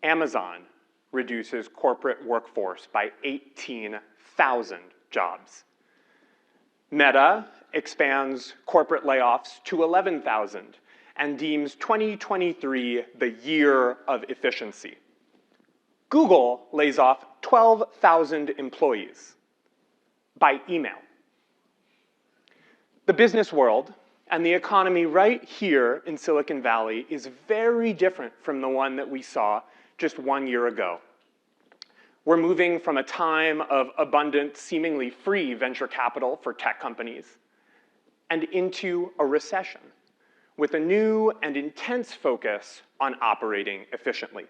Amazon reduces corporate workforce by 18,000 jobs. Meta expands corporate layoffs to 11,000 and deems 2023 the year of efficiency. Google lays off 12,000 employees by email. The business world and the economy right here in Silicon Valley is very different from the one that we saw just 1 year ago. We're moving from a time of abundant, seemingly free venture capital for tech companies and into a recession with a new and intense focus on operating efficiently.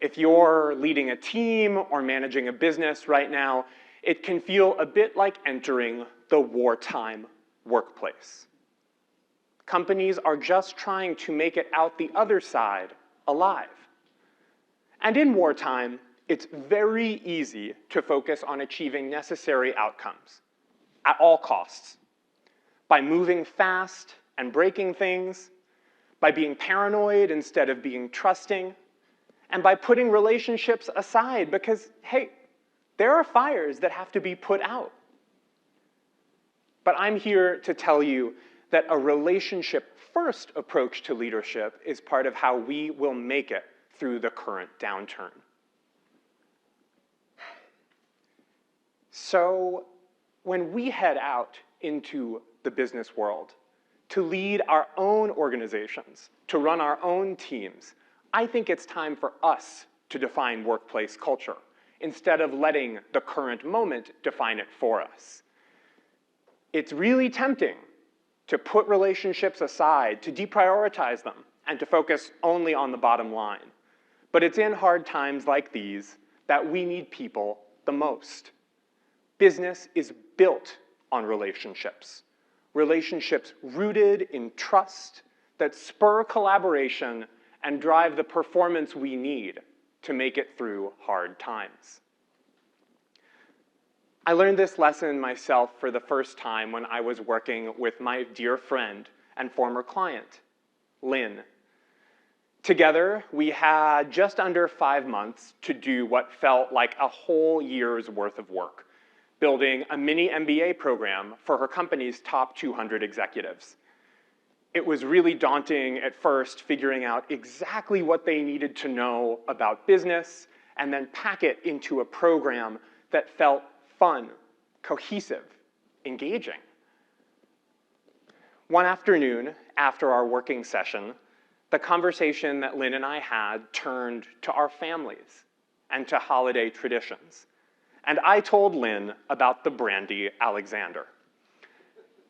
If you're leading a team or managing a business right now, it can feel a bit like entering the wartime workplace. Companies are just trying to make it out the other side alive. And in wartime, it's very easy to focus on achieving necessary outcomes at all costs, by moving fast and breaking things, by being paranoid instead of being trusting, and by putting relationships aside because, hey, there are fires that have to be put out. But I'm here to tell you that a relationship-first approach to leadership is part of how we will make it through the current downturn. So when we head out into the business world to lead our own organizations, to run our own teams, I think it's time for us to define workplace culture instead of letting the current moment define it for us. It's really tempting to put relationships aside, to deprioritize them, and to focus only on the bottom line. But it's in hard times like these that we need people the most. Business is built on relationships. Relationships rooted in trust that spur collaboration and drive the performance we need to make it through hard times. I learned this lesson myself for the first time when I was working with my dear friend and former client, Lynn. Together, we had just under 5 months to do what felt like a whole year's worth of work, building a mini MBA program for her company's top 200 executives. It was really daunting at first, figuring out exactly what they needed to know about business and then pack it into a program that felt fun, cohesive, engaging. One afternoon, after our working session, the conversation that Lynn and I had turned to our families and to holiday traditions. And I told Lynn about the brandy Alexander.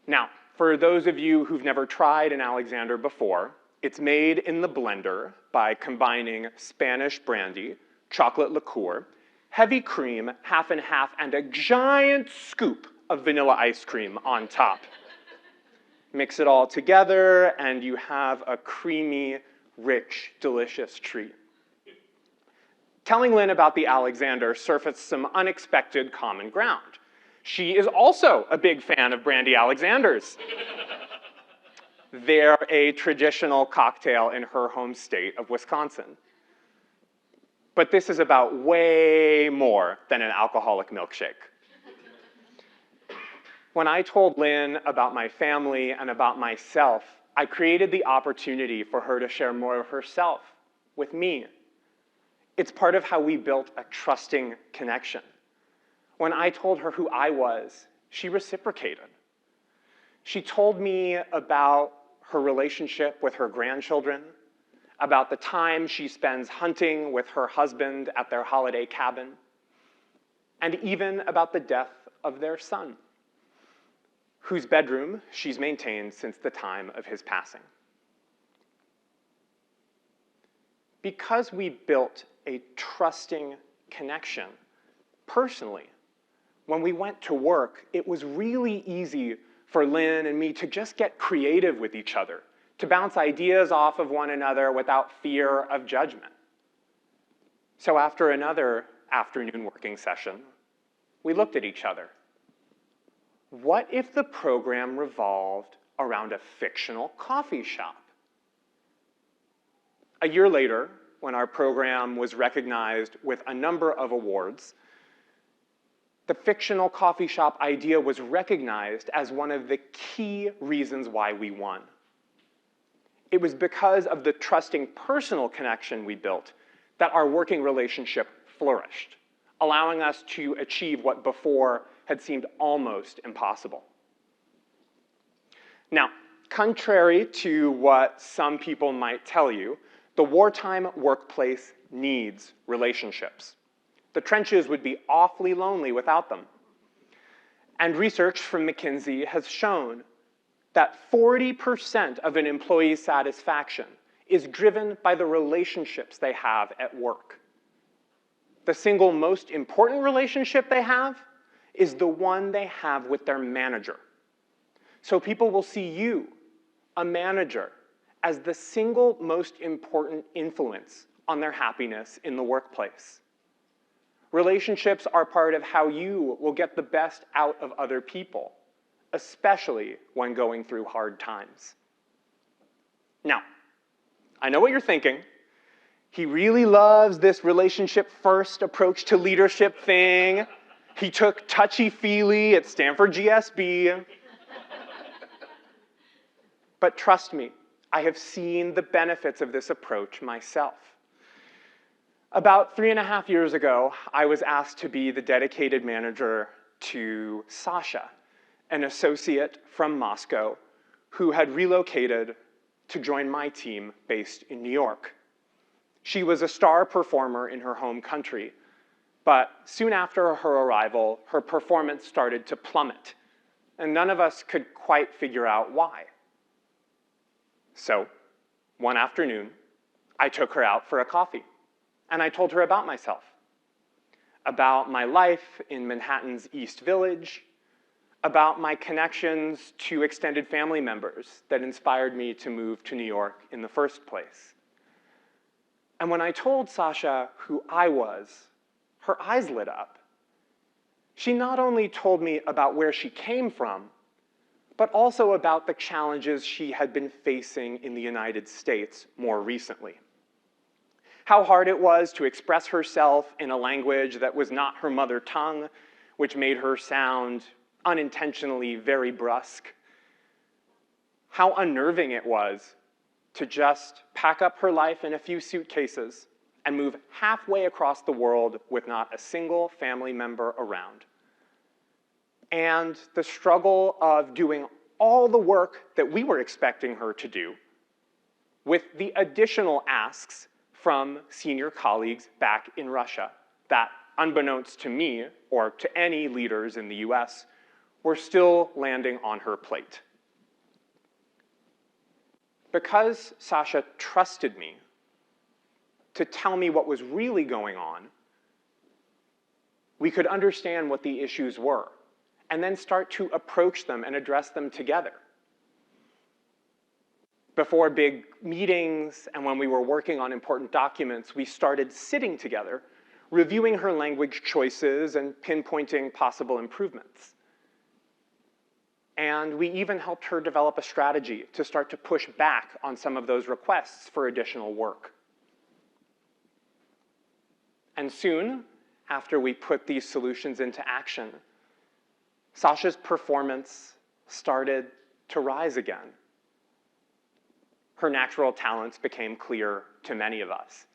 Now, for those of you who've never tried an Alexander before, it's made in the blender by combining Spanish brandy, chocolate liqueur, heavy cream, half and half, and a giant scoop of vanilla ice cream on top. Mix it all together, and you have a creamy, rich, delicious treat. Telling Lynn about the Alexander surfaced some unexpected common ground. She is also a big fan of brandy Alexanders. They're a traditional cocktail in her home state of Wisconsin. But this is about way more than an alcoholic milkshake. When I told Lynn about my family and about myself, I created the opportunity for her to share more of herself with me. It's part of how we built a trusting connection. When I told her who I was, she reciprocated. She told me about her relationship with her grandchildren, about the time she spends hunting with her husband at their holiday cabin, and even about the death of their son, whose bedroom she's maintained since the time of his passing. Because we built a trusting connection personally, when we went to work, it was really easy for Lynn and me to just get creative with each other, to bounce ideas off of one another without fear of judgment. So after another afternoon working session, we looked at each other. What if the program revolved around a fictional coffee shop? A year later, when our program was recognized with a number of awards, the fictional coffee shop idea was recognized as one of the key reasons why we won. It was because of the trusting personal connection we built that our working relationship flourished, allowing us to achieve what before had seemed almost impossible. Now, contrary to what some people might tell you, the wartime workplace needs relationships. The trenches would be awfully lonely without them. And research from McKinsey has shown that 40% of an employee's satisfaction is driven by the relationships they have at work. The single most important relationship they have is the one they have with their manager. So people will see you, a manager, as the single most important influence on their happiness in the workplace. Relationships are part of how you will get the best out of other people, especially when going through hard times. Now, I know what you're thinking. He really loves this relationship-first approach to leadership thing. He took touchy-feely at Stanford GSB. But trust me, I have seen the benefits of this approach myself. About 3.5 years ago, I was asked to be the dedicated manager to Sasha, an associate from Moscow who had relocated to join my team based in New York. She was a star performer in her home country, but soon after her arrival, her performance started to plummet, and none of us could quite figure out why. So, one afternoon, I took her out for a coffee, and I told her about myself, about my life in Manhattan's East Village, about my connections to extended family members that inspired me to move to New York in the first place. And when I told Sasha who I was, her eyes lit up. She not only told me about where she came from, but also about the challenges she had been facing in the United States more recently. How hard it was to express herself in a language that was not her mother tongue, which made her sound unintentionally very brusque. How unnerving it was to just pack up her life in a few suitcases and move halfway across the world with not a single family member around. And the struggle of doing all the work that we were expecting her to do with the additional asks from senior colleagues back in Russia that, unbeknownst to me or to any leaders in the US, were still landing on her plate. Because Sasha trusted me to tell me what was really going on, we could understand what the issues were and then start to approach them and address them together. Before big meetings and when we were working on important documents, we started sitting together, reviewing her language choices and pinpointing possible improvements. And we even helped her develop a strategy to start to push back on some of those requests for additional work. And soon, after we put these solutions into action, Sasha's performance started to rise again. Her natural talents became clear to many of us.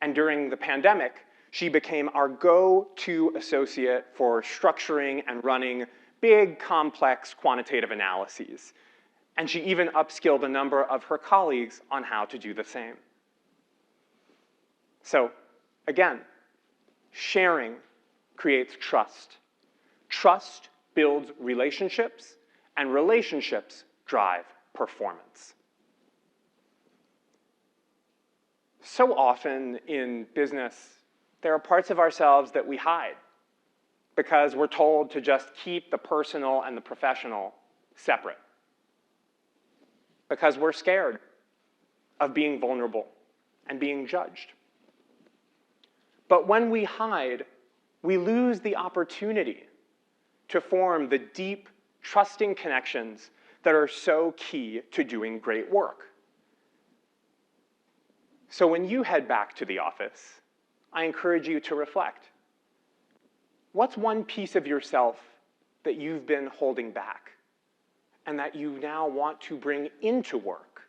And during the pandemic, she became our go-to associate for structuring and running big, complex quantitative analyses. And she even upskilled a number of her colleagues on how to do the same. So, again, sharing creates trust. Trust builds relationships, and relationships drive performance. So often in business, there are parts of ourselves that we hide because we're told to just keep the personal and the professional separate. Because we're scared of being vulnerable and being judged. But when we hide, we lose the opportunity to form the deep, trusting connections that are so key to doing great work. So when you head back to the office, I encourage you to reflect. What's one piece of yourself that you've been holding back and that you now want to bring into work?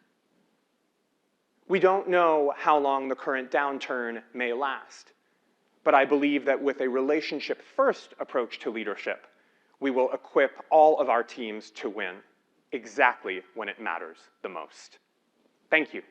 We don't know how long the current downturn may last, but I believe that with a relationship-first approach to leadership, we will equip all of our teams to win exactly when it matters the most. Thank you.